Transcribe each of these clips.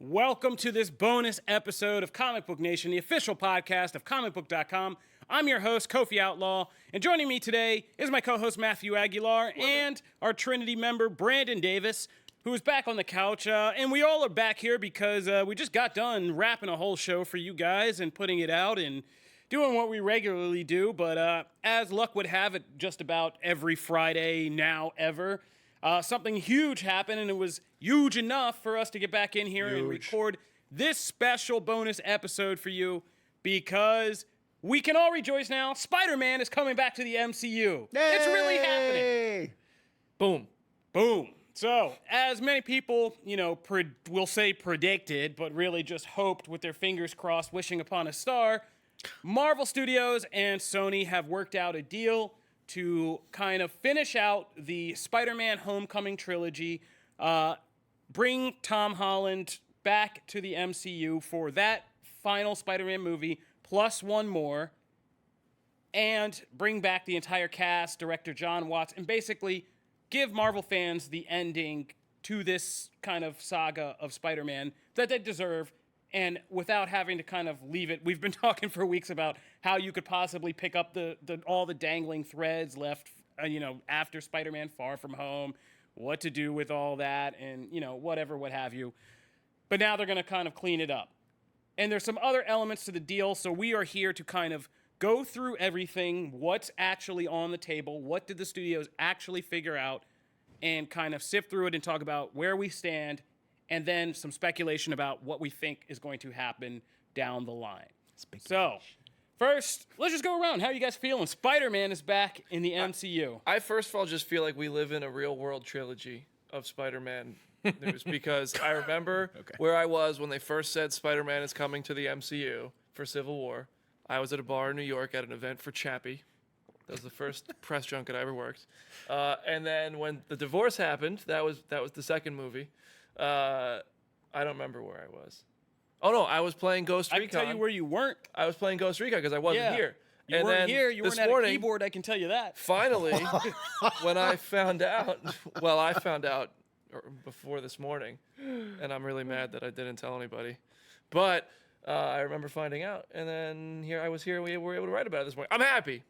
Welcome to this bonus episode of Comic Book Nation, the official podcast of Comicbook.com. I'm your host, Kofi Outlaw, and joining me today is my co-host, Matthew Aguilar, and our Trinity member, Brandon Davis, who is back on the couch. And we all are back here because we just got done wrapping a whole show for you guys and putting it out and doing what we regularly do. But as luck would have it, just about every Friday now ever, something huge happened, and it was huge enough for us to get back in here and record this special bonus episode for you because we can all rejoice now. Spider-Man is coming back to the MCU. Yay! It's really happening. Boom. Boom. So, as many people, will say predicted, but really just hoped with their fingers crossed, wishing upon a star, Marvel Studios and Sony have worked out a deal to kind of finish out the Spider-Man Homecoming trilogy, bring Tom Holland back to the MCU for that final Spider-Man movie, plus one more, and bring back the entire cast, director John Watts, and basically give Marvel fans the ending to this kind of saga of Spider-Man that they deserve, and without having to kind of leave it. We've been talking for weeks about how you could possibly pick up all the dangling threads left, after Spider-Man Far From Home, what to do with all that, and, whatever, what have you. But now they're going to kind of clean it up. And there's some other elements to the deal, so we are here to kind of go through everything, what's actually on the table, what did the studios actually figure out, and kind of sift through it and talk about where we stand, and then some speculation about what we think is going to happen down the line. So, first, let's just go around. How are you guys feeling? Spider-Man is back in the MCU. I first of all just feel like we live in a real-world trilogy of Spider-Man news because I remember where I was when they first said Spider-Man is coming to the MCU for Civil War. I was at a bar in New York at an event for Chappie. That was the first press junket I ever worked. And then when the divorce happened, that was the second movie. I don't remember where I was. Oh no, I was playing Ghost Recon. I can tell you where you weren't. I was playing Ghost Recon because I wasn't here. You weren't here. You weren't at a keyboard. I can tell you that. Finally, when I found out, I found out before this morning, and I'm really mad that I didn't tell anybody. But I remember finding out, and then I was here, and we were able to write about it this morning. I'm happy.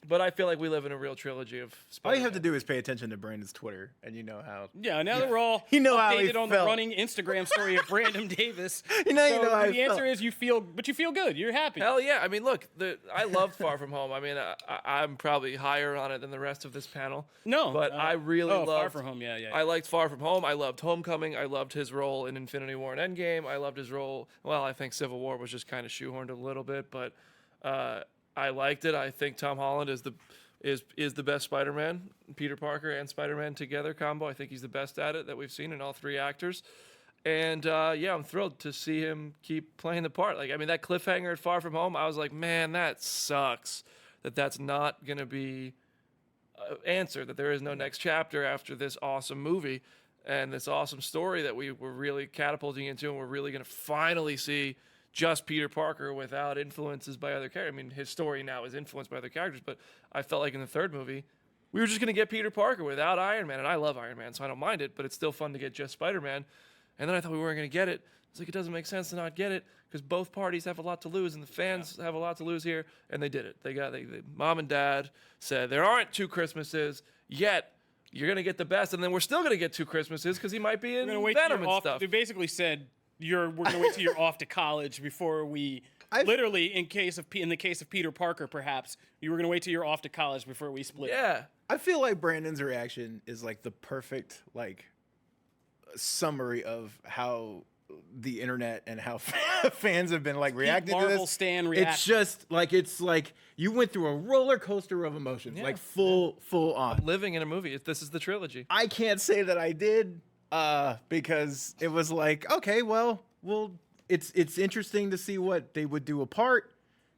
But I feel like we live in a real trilogy of Spider-Man. All you have to do is pay attention to Brandon's Twitter, and you know how. Yeah, now that we're all updated on the running Instagram story of Brandon Davis. The answer is you feel good. You're happy. Hell yeah. I mean, look, I loved Far From Home. I mean, I'm probably higher on it than the rest of this panel. No. But I really loved Far From Home, yeah. I liked Far From Home. I loved Homecoming. I loved his role in Infinity War and Endgame. I loved his role. Well, I think Civil War was just kind of shoehorned a little bit, but I liked it. I think Tom Holland is the best Spider-Man, Peter Parker and Spider-Man together combo. I think he's the best at it that we've seen in all three actors. And I'm thrilled to see him keep playing the part. Like, I mean, that cliffhanger at Far From Home, I was like, man, that sucks that's not going to be answered, that there is no next chapter after this awesome movie and this awesome story that we were really catapulting into, and we're really going to finally see just Peter Parker without influences by other characters. I mean, his story now is influenced by other characters, but I felt like in the third movie, we were just going to get Peter Parker without Iron Man, and I love Iron Man, so I don't mind it, but it's still fun to get just Spider-Man. And then I thought we weren't going to get it. It's like, it doesn't make sense to not get it, because both parties have a lot to lose, and the fans have a lot to lose here, and they did it. They Mom and Dad said, there aren't two Christmases yet. You're going to get the best, and then we're still going to get two Christmases, because he might be in Venom and stuff. They basically said, we're going to wait till you're off to college before we... Literally, in the case of Peter Parker, perhaps, you were going to wait till you're off to college before we split. Yeah. I feel like Brandon's reaction is like the perfect summary of how the internet and how fans have been reacting to this. Marvel stan reaction. It's just it's like you went through a roller coaster of emotions, full on. Living in a movie. This is the trilogy. I can't say that I did because it was like, okay, well, it's interesting to see what they would do apart,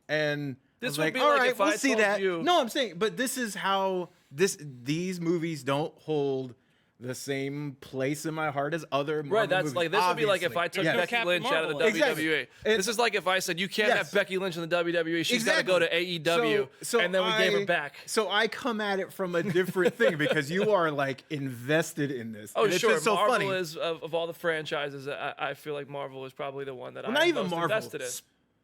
and this would like, be all right, if we'll I see told that. You... No, I'm saying, but this is how these movies don't hold the same place in my heart as other Marvel Right, that's movies, like, this would be like if obviously. I took Yeah. Becky Captain Lynch out of the Marvel. WWE. Exactly. This is like if I said, you can't Yes. have Becky Lynch in the WWE, she's got to go to AEW, So and then we gave her back. So I come at it from a different thing because you are like invested in this. Oh, and it's sure. just so Marvel funny. is, of all the franchises, I feel like Marvel is probably the one that Well, I'm not even most Marvel. invested in.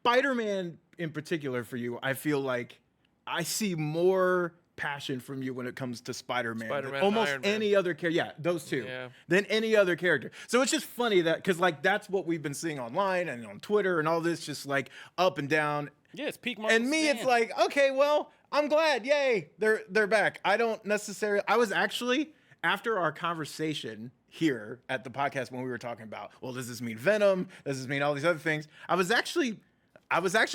Spider-Man in particular for you, I feel like I see more passion from you when it comes to Spider-Man, Spider-Man than and almost Iron Man. any other character. Yeah, those two. Yeah. Than any other character. So it's just funny that because like that's what we've been seeing online and on Twitter and all this, just like up and down. Yeah, it's peak Marvel. And me, it's stand. like, okay, well, I'm glad. Yay, they're back. I don't necessarily. I was actually after our conversation here at the podcast when we were talking about, well, does this mean Venom? Does this mean all these other things? I was actually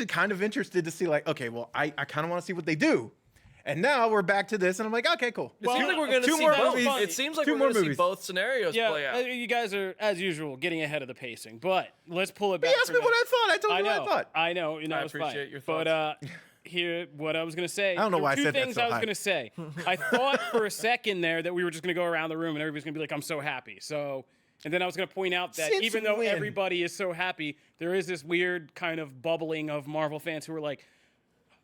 kind of interested to see, like, okay, well, I kind of want to see what they do. And now we're back to this, and I'm like, okay, cool. It seems like we're going to two see more both. movies. It seems like Two we're more going to see movies. both scenarios play out. You guys are, as usual, getting ahead of the pacing. But let's pull it back. You asked me what I thought. I told you know. what I thought. I know. And I that was appreciate fine. your But here, what I was gonna say. I don't know there why were I two said that things so I was high. gonna say. I thought for a second there that we were just gonna go around the room and everybody's gonna be like, "I'm so happy." So, and then I was gonna point out that Since even though when? everybody is so happy, there is this weird kind of bubbling of Marvel fans who are like,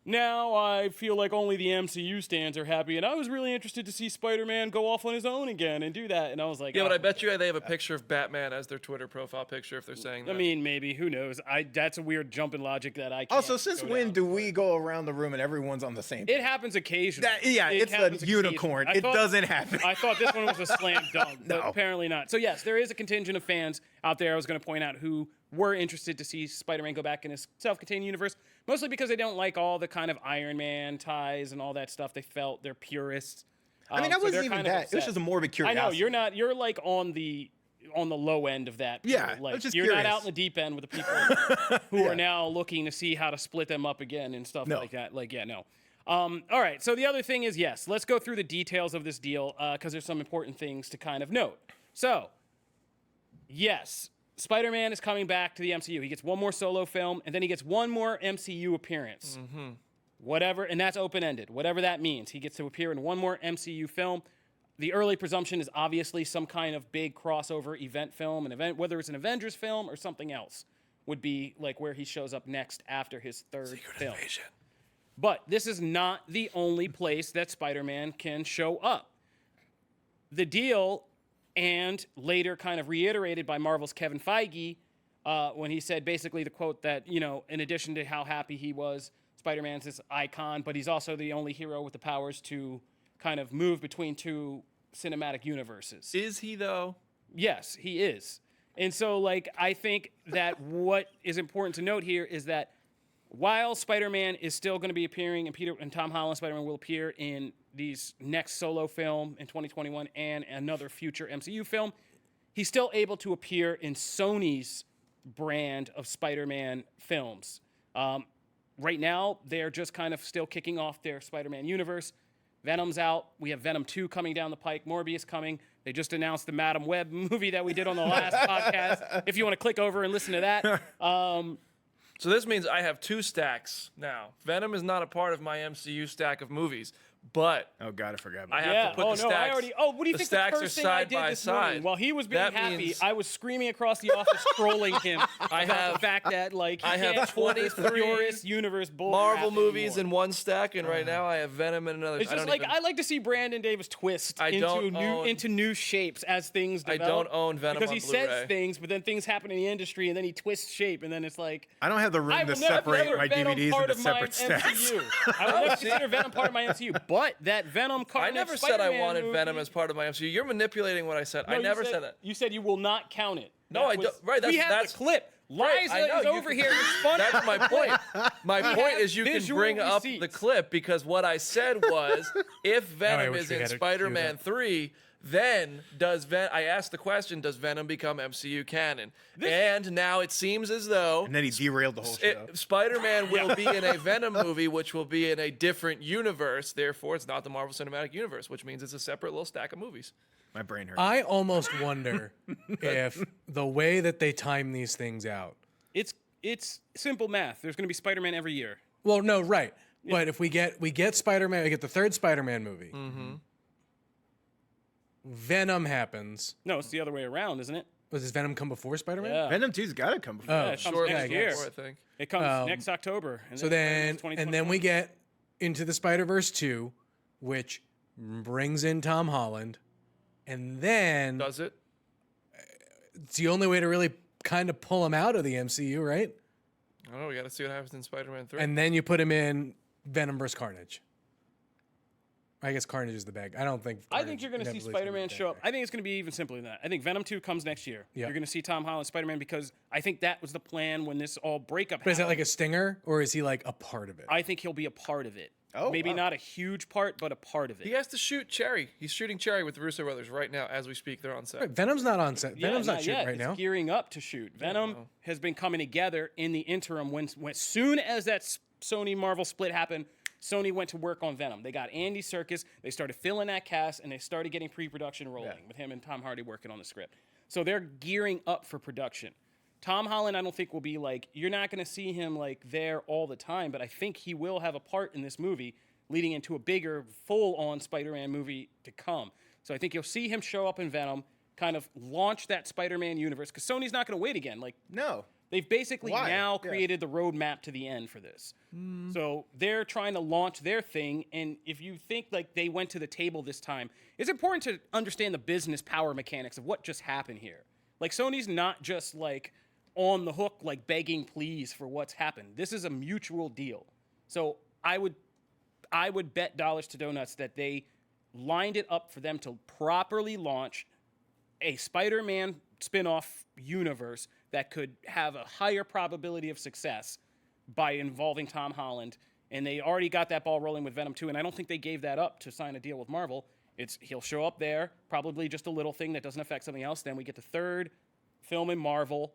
now I feel like only the MCU stands are happy, and I was really interested to see Spider-Man go off on his own again and do that. And I was like, Yeah, but oh. I bet you they have a picture of Batman as their Twitter profile picture if they're saying that. I mean, maybe, who knows? That's a weird jump in logic that I can't Also, since go when down. do we go around the room and everyone's on the same page? It happens occasionally. It's a happens unicorn. occasionally. It doesn't happen. I thought this one was a slam dunk, but No. apparently not. So yes, there is a contingent of fans out there. I was going to point out who were interested to see Spider-Man go back in his self-contained universe, mostly because they don't like all the kind of Iron Man ties and all that stuff. They felt they're purists. I mean, so that wasn't they're even kind of that. It was upset. just a morbid I curiosity. know you're not. You're like on the low end of that. Yeah, like I was just you're not curious. out in the deep end with the people who are now looking to see how to split them up again and stuff No. like that. Like, yeah, no. All right. So the other thing is, yes, let's go through the details of this deal because there's some important things to kind of note. So, yes, Spider-Man is coming back to the MCU. He gets one more solo film, and then he gets one more MCU appearance. Whatever, and that's open-ended. Whatever that means, he gets to appear in one more MCU film. The early presumption is obviously some kind of big crossover event film, whether it's an Avengers film or something else, would be like where he shows up next after his third film. But this is not the only place that Spider-Man can show up. The deal, and later kind of reiterated by Marvel's Kevin Feige, when he said basically the quote that, in addition to how happy he was, Spider-Man's this icon, but he's also the only hero with the powers to kind of move between two cinematic universes. Is he, though? Yes, he is. And so, like, I think that what is important to note here is that while Spider-Man is still going to be appearing, and Peter and Tom Holland Spider-Man will appear in these next solo film in 2021 and another future MCU film, he's still able to appear in Sony's brand of Spider-Man films. Right now, they're just kind of still kicking off their Spider-Man universe. Venom's out. We have Venom 2 coming down the pike. Morbius coming. They just announced the Madam Web movie that we did on the last podcast. If you want to click over and listen to that. So this means I have two stacks now. Venom is not a part of my MCU stack of movies, but Oh God, I forgot. I About have Yeah. to put Oh the no! stacks. I already. Oh, what do you the think? The stacks first are thing I side did by this morning, side. while he was being That happy, means- I was screaming across the office, trolling him about have- the fact that like he I have can't pull this 23 purist universe bull Marvel crap movies anymore. in one stack, and right now I have Venom in another. It's just like I like to see Brandon Davis twist into new shapes as things I develop. don't own Venom because on he Blu-ray. says things, but then things happen in the industry, and then he twists shape, and then it's like I don't have the room I to will never separate consider my Venom DVDs part into of my separate stacks. MCU. I will never consider Venom part of my MCU, but that Venom I Carnage never said I Spider-Man wanted movie- Venom as part of my MCU. You're manipulating what I said. No, I you never said that. You said you will not count it. No, That I was- don't- right, we that's- have that's- the clip. Right, Liza I know, is you over can- here. It's funny. That's my point. My We point have is you can visual bring up the receipts. clip because what I said was if Venom wish is we in had to cue Spider-Man that. 3, then I asked the question, does Venom become MCU canon? And now it seems as though And then he derailed the whole show. Spider-Man will be in a Venom movie, which will be in a different universe. Therefore, it's not the Marvel Cinematic Universe, which means it's a separate little stack of movies. My brain hurts. I almost wonder if the way that they time these things out. It's simple math. There's going to be Spider-Man every year. Well, no, right. But if we get Spider-Man, we get the third Spider-Man movie. Venom happens. No, it's the other way around, isn't it? Does Venom come before Spider-Man? Yeah. Venom 2's got to come before. Yeah, it comes Short next before, year. I think. It comes next October. And So then we get into the Spider-Verse 2, which brings in Tom Holland, and then Does it? it's the only way to really kind of pull him out of the MCU, right? I don't know. We got to see what happens in Spider-Man 3. And then you put him in Venom vs. Carnage. I guess Carnage is the bag. I think you're going to see Spider-Man show up. I think it's going to be even simpler than that. I think Venom 2 comes next year. Yeah. You're going to see Tom Holland Spider-Man because I think that was the plan when this all breakup But is that happened. like a stinger, or is he like a part of it? I think he'll be a part of it. Oh, Maybe wow. not a huge part, but a part of it. He has to shoot Cherry. He's shooting Cherry with the Russo brothers right now as we speak. They're on set. Right, Venom's not on set. Yeah, Venom's not shooting yet. right It's now. gearing up to shoot. Venom has been coming together in the interim. When soon as that Sony Marvel split happened, Sony went to work on Venom. They got Andy Serkis. They started filling that cast, and they started getting pre-production rolling with him and Tom Hardy working on the script. So they're gearing up for production. Tom Holland, I don't think will be like, you're not going to see him like there all the time, but I think he will have a part in this movie leading into a bigger, full-on Spider-Man movie to come. So I think you'll see him show up in Venom, kind of launch that Spider-Man universe, because Sony's not going to wait again. Like, No. they've basically Why? now Yeah. created the roadmap to the end for this. So they're trying to launch their thing, and if you think like they went to the table this time, it's important to understand the business power mechanics of what just happened here. Like, Sony's not just like on the hook, like begging please for what's happened. This is a mutual deal. So I would bet dollars to donuts that they lined it up for them to properly launch a Spider-Man spin-off universe that could have a higher probability of success by involving Tom Holland. And they already got that ball rolling with Venom 2, and I don't think they gave that up to sign a deal with Marvel. He'll show up there, probably just a little thing that doesn't affect something else. Then we get the third film in Marvel.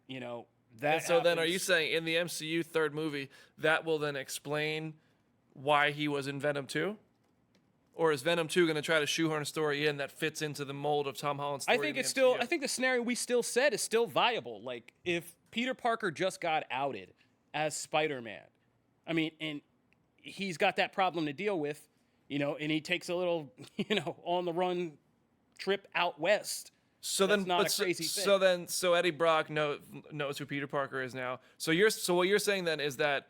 You know, that And so then are happens. you saying in the MCU third movie, that will then explain why he was in Venom 2? Or is Venom 2 going to try to shoehorn a story in that fits into the mold of Tom Holland's story? I think in it's the still. MCU? I think the scenario we still said is still viable. Like, if Peter Parker just got outed as Spider-Man, I mean, and he's got that problem to deal with, you know, and he takes a little, you know, on the run trip out west. So That's then, not but a crazy thing. so Eddie Brock knows who Peter Parker is now. So what you're saying then is that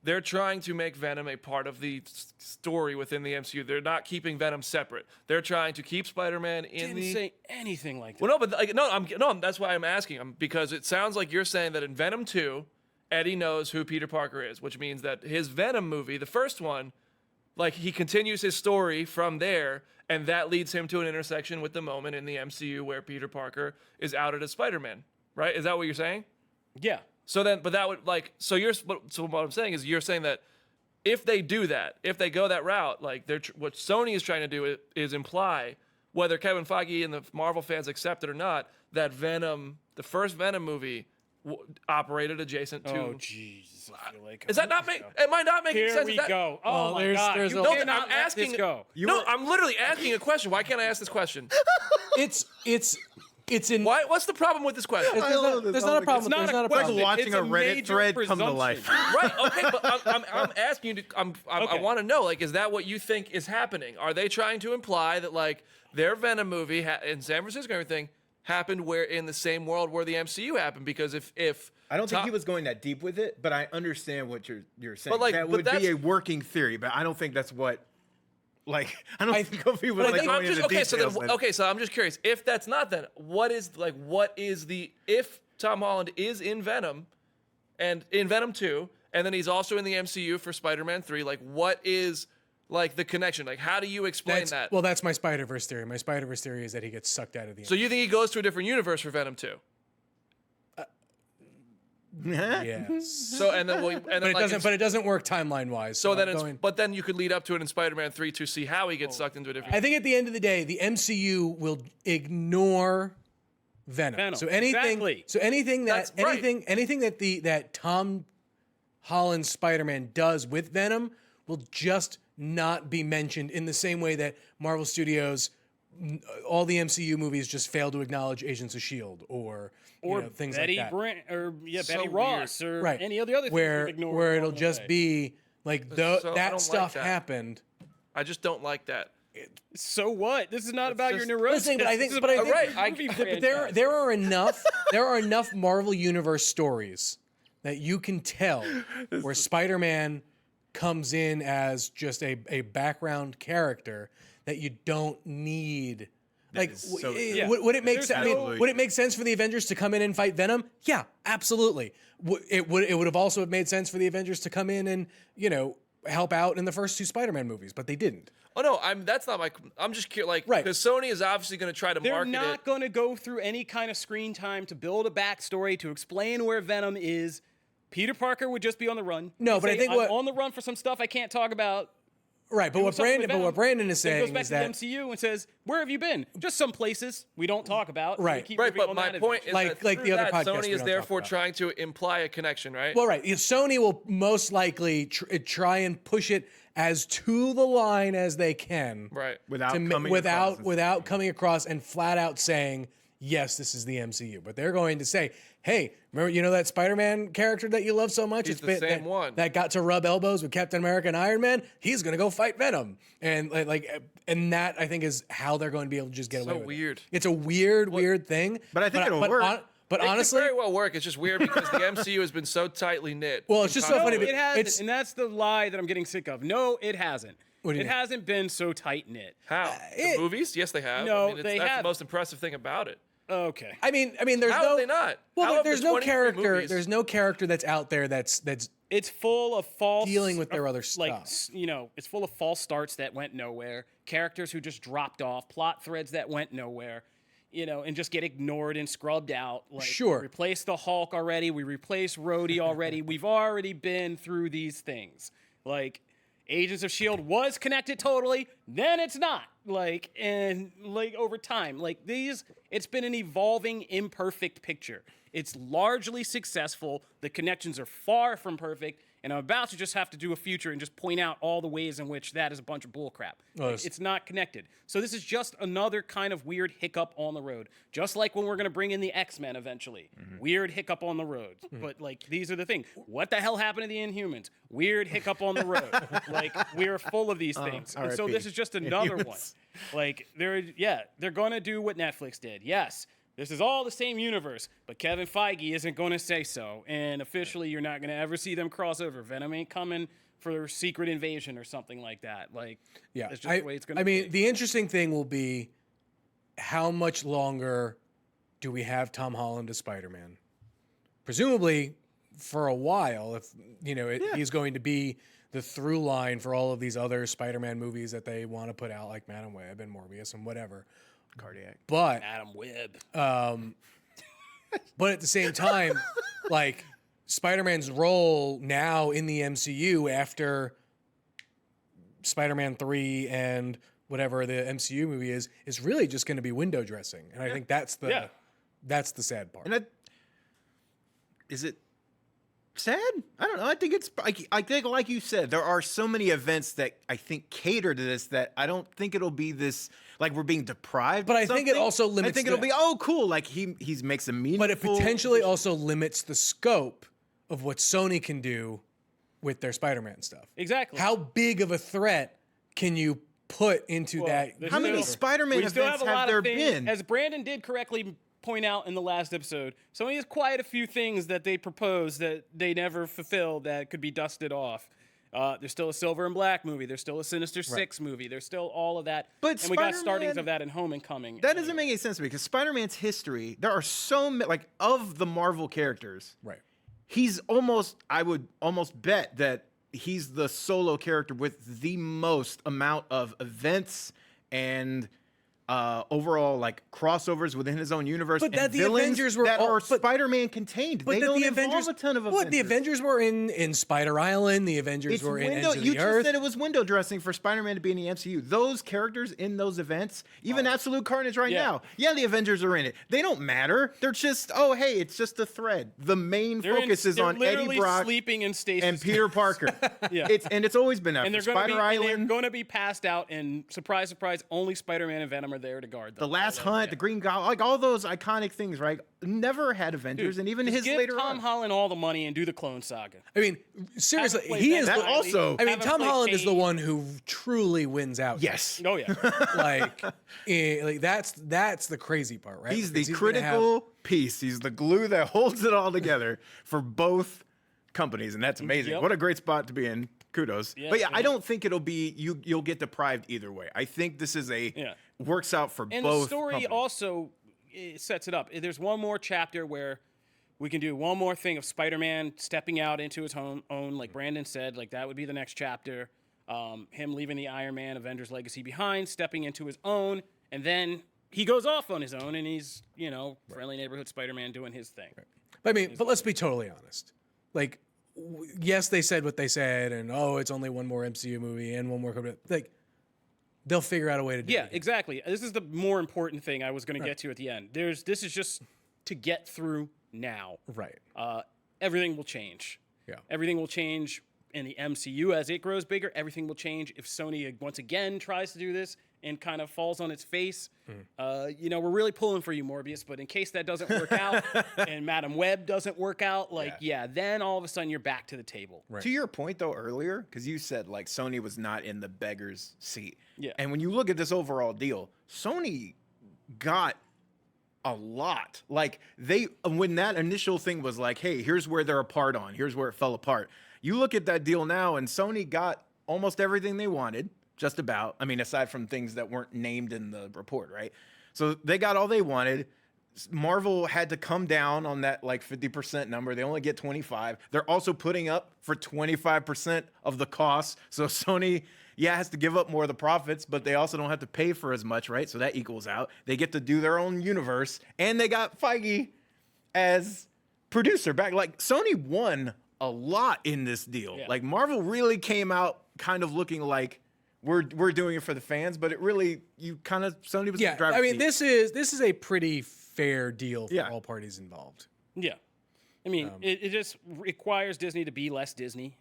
they're trying to make Venom a part of the story within the MCU. They're not keeping Venom separate. They're trying to keep Spider-Man in Didn't the. say anything like that. Well, no, but like, that's why I'm asking. Because it sounds like you're saying that in Venom 2, Eddie knows who Peter Parker is, which means that his Venom movie, the first one, like he continues his story from there, and that leads him to an intersection with the moment in the MCU where Peter Parker is outed as Spider-Man. Right? Is that what you're saying? Yeah. So then, but that would like, so what I'm saying is you're saying that if they do that, if they go that route, like what Sony is trying to do is imply, whether Kevin Feige and the Marvel fans accept it or not, that Venom, the first Venom movie, operated adjacent to. Oh Jesus! I feel like Is that not make? Am I not making Here sense? we Is that, go. Oh Well, my there's- God! there's You a- No, cannot I'm let asking. this go. No, I'm literally asking a question. Why can't I ask this question? It's in. Why? What's the problem with this question? I love this. There's Oh not a my problem. God. There's not a It's It's not like a problem. watching It's a a Reddit major thread come to presumption. life. Right. Okay. But I'm asking you to. I Okay. want to know. Like, is that what you think is happening? Are they trying to imply that like their Venom movie in San Francisco and everything happened where in the same world where the MCU happened? Because if I don't think Tom- he was going that deep with it, but I understand what you're saying. But, like, that but would that's- be a working theory, but I don't think that's what. Like, I don't think he was But like I'm going just, into okay, details. so I'm just curious. If that's not, then what is the if Tom Holland is in Venom, and in Venom 2, and then he's also in the MCU for Spider-Man 3, like what is like the connection? Like how do you explain that? Well, that's my Spider-Verse theory. My Spider-Verse theory is that he gets sucked out of the. So you think he goes to a different universe for Venom 2? yes. So and then But it doesn't. But it doesn't work timeline wise. so then but then you could lead up to it in Spider-Man 3 to see how he gets sucked into a different. I think at the end of the day, the MCU will ignore Venom. Venom, So anything. exactly. So anything that That's right. anything that Tom Holland's Spider-Man does with Venom will just not be mentioned in the same way that Marvel Studios, all the MCU movies just fail to acknowledge Agents of Shield or you know, things Betty like that. Brant or So Betty weird. Ross or Right. any of the other things where we've ignored where along it'll the just way. be like So I don't that like stuff that. happened. I just don't like that. So what? This is not about your just- neurosis. Listen, but I This think, is but I about think, right, I- movie but franchise. there are enough Marvel Universe stories that you can tell where Spider-Man comes in as just a background character that you don't need. Like, is so- Yeah. would it make There's sense? I no- mean, would it make sense for the Avengers to come in and fight Venom? Yeah, absolutely. It would have also made sense for the Avengers to come in and help out in the first two Spider-Man movies, but they didn't. Oh no, that's not my. I'm just curious, like, Right. because Sony is obviously going to try to They're market not it. going to go through any kind of screen time to build a backstory to explain where Venom is. Peter Parker would just be on the run. No, He'd but I say, think I'm what- on the run for some stuff I can't talk about. Right, but Doing what something with Brandon Venom. is Then saying goes back is to that the MCU and says, "Where have you been? Just some places we don't talk about." and we Right. keep Right, moving but on my that point adventure. is Like- that like through the other that, podcast Sony we is don't therefore talk about. trying to imply a connection, right? well, right. Sony will most likely try and push it as to the line as they can, Right. Without to coming without across as- coming across and flat out saying yes, this is the MCU. But they're going to say, hey, remember that Spider-Man character that you love so much? He's the same one. that got to rub elbows with Captain America and Iron Man. He's going to go fight Venom, and and that I think is how they're going to be able to just get away with weird. it. It's a weird thing, But I think it'll work. But It honestly, could very well work. It's just weird because the MCU has been so tightly knit. Well, it's just so No, funny. But it hasn't, it's and that's the lie that I'm getting sick of. No, it hasn't. What do you It mean? hasn't been so tight knit. How? it- The movies? Yes, they have. No, I mean, they that's haven't. the most impressive thing about it. Okay. I mean, there's How no. have they not? Well, How have there's the no 23 character. movies- There's no character that's out there that's It's full of false dealing with their other like stuff. it's full of false starts that went nowhere, characters who just dropped off, plot threads that went nowhere, and just get ignored and scrubbed out. Like, Sure. we replaced the Hulk already, we replaced Rhodey already. We've already been through these things. Like, Agents of S.H.I.E.L.D. was connected totally, then it's not. And over time, it's been an evolving, imperfect picture. It's largely successful. The connections are far from perfect, and I'm about to just have to do a future and just point out all the ways in which that is a bunch of bullcrap. It's not connected. So this is just another kind of weird hiccup on the road. Just like when we're going to bring in the X-Men eventually. Weird hiccup on the road. But these are the things. What the hell happened to the Inhumans? Weird hiccup on the road. We're full of these things. And so RIP. this is just another one. Inhumans. They're going to do what Netflix did. Yes. This is all the same universe, but Kevin Feige isn't going to say so. And officially, you're not going to ever see them cross over. Venom ain't coming for Secret Invasion or something like that. Yeah, that's just the way it's going to I be. mean, the interesting thing will be how much longer do we have Tom Holland as Spider-Man? Presumably for a while, if he's going to be the through line for all of these other Spider-Man movies that they want to put out, like Madam Web and Morbius and whatever. Cardiac. But Adam Webb. but at the same time, Spider-Man's role now in the MCU after Spider-Man 3 and whatever the MCU movie is really just going to be window dressing. And I think that's the sad part. And is it sad? I don't know. I think it's. I think, like you said, there are so many events that I think cater to this that I don't think it'll be this. Like we're being deprived. But of I think it something. also limits I think the- it'll be cool. Like he makes a meaningful. But it potentially also limits the scope of what Sony can do with their Spider-Man stuff. Exactly. How big of a threat can you put into that? there's How many still- Spider-Man we still events have a lot have there of things, been? as Brandon did correctly point out in the last episode, Sony has quite a few things that they proposed that they never fulfilled that could be dusted off. There's still a Silver and Black movie. There's still a Sinister Six movie. There's still all of that. But and we got Spider-Man- startings of that in Homecoming. That doesn't make any sense to me because Spider-Man's history. There are so many of the Marvel characters. Right. He's almost. I would almost bet that he's the solo character with the most amount of events and overall crossovers within his own universe. But and that the villains Avengers were that all- are but- Spider-Man contained. They that don't the involve Avengers, a ton of what the Avengers. Avengers were in Spider Island. The Avengers It's were in window. Ends of You the just Earth. said it was window dressing for Spider-Man to be in the MCU. Those characters in those events, even Absolute Carnage right Yeah. now. Yeah, the Avengers are in it. They don't matter. They're just hey, it's just a thread. The main focus is they're on literally Eddie Brock sleeping in stasis and Peter Parker. Yeah. It's always been that. and they're for going to Spider be Island. passed out. And surprise, surprise, only Spider-Man and Venom are there to guard them. The Last Hunt, the Green Goblin, like all those iconic things, right? Never had Avengers, and even Just his give later Tom on. Holland all the money and do the Clone Saga. I mean, seriously, Have him play he Ben is That Reilly. also- I mean, Have him Tom play Holland is the Kane. one who truly wins out. Yes. Oh yeah. Like that's the crazy part, right? He's the Because gonna have- critical piece. He's the glue that holds it all together for both companies, and that's amazing. Yep. What a great spot to be in. Kudos. Yeah, But yeah, yeah. I don't think it'll be you'll get deprived either way. I think this is works out for And both. the story companies. also sets it up. There's one more chapter where we can do one more thing of Spider-Man stepping out into his own, like Brandon said, like that would be the next chapter. Him leaving the Iron Man Avengers legacy behind, stepping into his own, and then he goes off on his own, and he's friendly neighborhood Spider-Man doing his thing. I mean, but let's be totally honest. Like, yes, they said what they said, and it's only one more MCU movie and one more. Like, they'll figure out a way to do it. Yeah, exactly. This is the more important thing I was going to get to at the end. This is just to get through now. Right. Everything will change. Yeah. Everything will change in the MCU as it grows bigger. Everything will change if Sony once again tries to do this and kind of falls on its face. We're really pulling for you, Morbius, but in case that doesn't work out and Madam Web doesn't work out, then all of a sudden you're back to the table. To your point though earlier, because you said like Sony was not in the beggar's seat. Yeah. And when you look at this overall deal, Sony got a lot. Like when that initial thing was like, hey, here's where they're apart on, here's where it fell apart. You look at that deal now, and Sony got almost everything they wanted, just about. I mean, aside from things that weren't named in the report, right? So they got all they wanted. Marvel had to come down on that like 50% number. They only get 25. They're also putting up for 25% of the costs. So Sony, has to give up more of the profits, but they also don't have to pay for as much, right? So that equals out. They get to do their own universe, and they got Feige as producer back. Like Sony won a lot in this deal. Yeah. Like Marvel really came out kind of looking like we're doing it for the fans, but it really Sony was the driver's I mean, seat. this is a pretty fair deal for all parties involved. Yeah. I mean, it just requires Disney to be less Disney.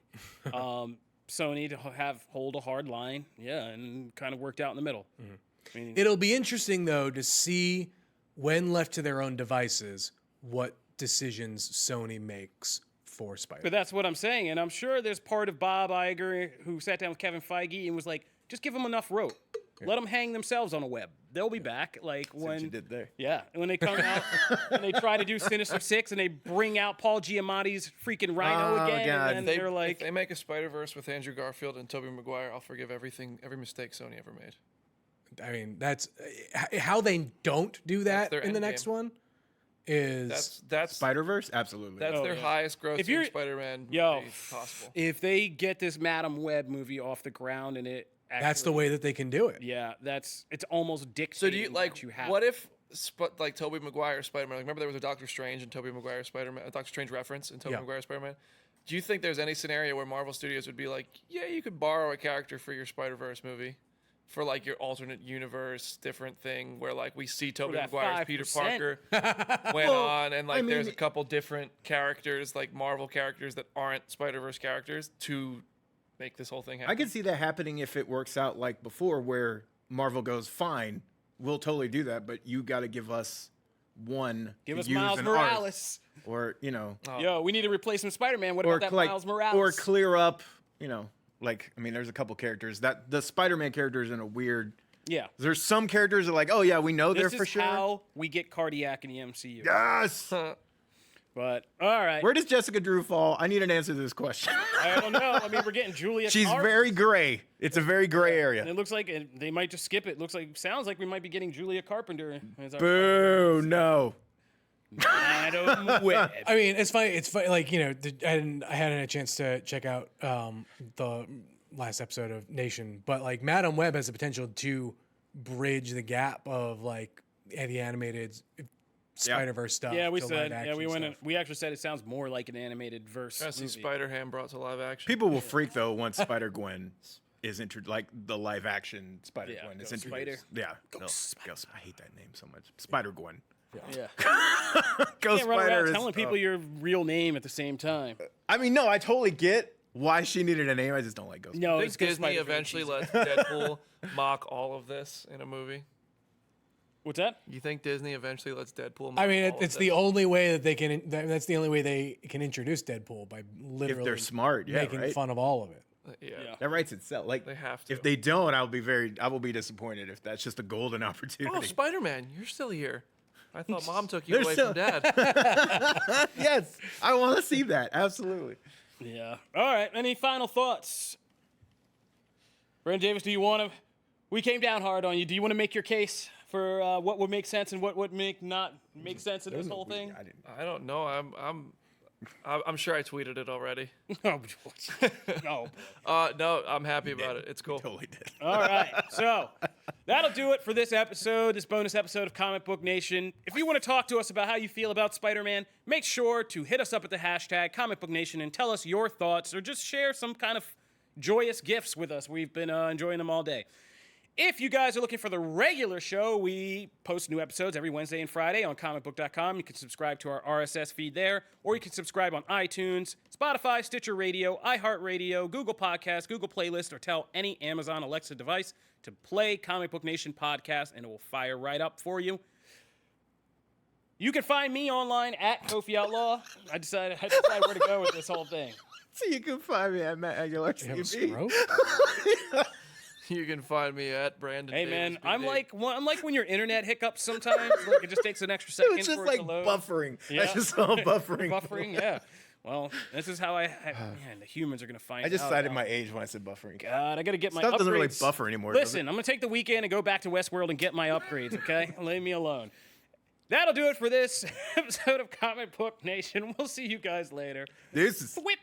Sony to hold a hard line. Yeah, and kind of worked out in the middle. I mean, It'll be interesting though to see when left to their own devices what decisions Sony makes for Spider-Man. but that's what I'm saying. And I'm sure there's part of Bob Iger who sat down with Kevin Feige and was like, just give them enough rope. Let them hang themselves on a web. They'll be back. Like That's what you when did there. Yeah, when they come out and they try to do Sinister Six and they bring out Paul Giamatti's freaking Rhino Oh, again, God. and then they're if like, they make a Spider-Verse with Andrew Garfield and Tobey Maguire, I'll forgive every mistake Sony ever made. I mean, that's how they don't do that their in the end next game. one is That's Spider-Verse? Absolutely. that's their yeah. highest If you're- grossing Spider-Man Yo. movie possible. if they get this Madam Web movie off the ground and it actually, that's the way that they can do it. Yeah, it's almost dictating. So do you like? what you have. What if like Tobey Maguire Spider-Man? Like, remember there was a Doctor Strange and Tobey Maguire Spider-Man, a Doctor Strange reference in Tobey Yeah. Maguire Spider-Man. Do you think there's any scenario where Marvel Studios would be like, yeah, you could borrow a character for your Spider-Verse movie, for like your alternate universe, different thing where like we see Tobey that Maguire's Peter 5%. Parker went on, and like I there's a mean- couple different characters, like Marvel characters that aren't Spider-Verse characters, to make this whole thing happen. I could see that happening if it works out like before, where Marvel goes, fine, we'll totally do that, but you got to give us one. Give to us use Miles in ours. Morales. Or, Yo, we need to replace some Spider-Man. What or about that like, Miles Morales? or clear up, like, I mean, there's a couple characters that the Spider-Man characters in a weird. Yeah. There's some characters that are like, oh yeah, we know This they're for is sure. how we get Cardiac in the MCU. Yes. But all right, Where does Jessica Drew fall? I need an answer to this question. I don't know. I mean, we're getting Julia. She's Carp, very gray. It's a very gray and area. it looks like they might just skip it. Sounds like we might be getting Julia Carpenter as our Boo! No. Madam Web. I mean, it's funny. It's funny. Like I hadn't had a chance to check out the last episode of Nation, but like Madam Web has the potential to bridge the gap of like the animated Spider-Verse stuff. Yeah, we to said. live Yeah, we action went. stuff. We actually said it sounds more like an animated verse. I see movie. Spider-Ham brought to live action. People will freak though once Spider-Gwen is like the live action Spider-Gwen is Ghost introduced. Spider. Yeah. Ghost. I hate that name so much. Spider-Gwen. Yeah. Ghost Can't run Spider around is, telling people your real name at the same time. I mean, no, I totally get why she needed a name. I just don't like Ghost. No, I think it's Ghost Disney Spider's really eventually cheesy. lets Deadpool mock all of this in a movie. What's that? You think Disney eventually lets Deadpool? I mean, model all it's of the this? only way that they can. That's the only way they can introduce Deadpool by literally If they're smart, yeah, making right? fun of all of it. Yeah. That writes itself. Like They have to. If they don't, I will be disappointed if that's just a golden opportunity. Oh, Spider-Man, you're still here. I thought Mom took you They're away still- from Dad. Yes, I want to see that. Absolutely. Yeah. All right. Any final thoughts? Brandon Davis, do you want to? We came down hard on you. Do you want to make your case for what would make sense and what would not make sense in this whole thing? I didn't. I don't know. I'm sure I tweeted it already. Oh, no. No, I'm happy about it. It's cool. Totally did. All right. So that'll do it for this episode, this bonus episode of Comic Book Nation. If you want to talk to us about how you feel about Spider-Man, make sure to hit us up at the hashtag Comic Book Nation and tell us your thoughts or just share some kind of joyous gifts with us. We've been enjoying them all day. If you guys are looking for the regular show, we post new episodes every Wednesday and Friday on Comicbook.com. You can subscribe to our RSS feed there, or you can subscribe on iTunes, Spotify, Stitcher Radio, iHeartRadio, Google Podcasts, Google Playlist, or tell any Amazon Alexa device to play Comic Book Nation podcast, and it will fire right up for you. You can find me online at Kofi Outlaw. I decided where to go with this whole thing. So you can find me at Matt Aguilar You have a TV. stroke? You can find me at Brandon. Hey man, Davis I'm BD. like when your internet hiccups sometimes. Like it just takes an extra second It's just for like it to load. buffering. Yeah. I just saw buffering. Buffering, yeah. Well, this is how man, the humans are gonna find out. I just cited now. my age when I said buffering. God, I gotta get my Stuff upgrades. doesn't really buffer anymore, does Listen, I'm gonna take the weekend and go back to Westworld and get my upgrades. Okay, leave me alone. That'll do it for this episode of Comic Book Nation. We'll see you guys later. This is Whip.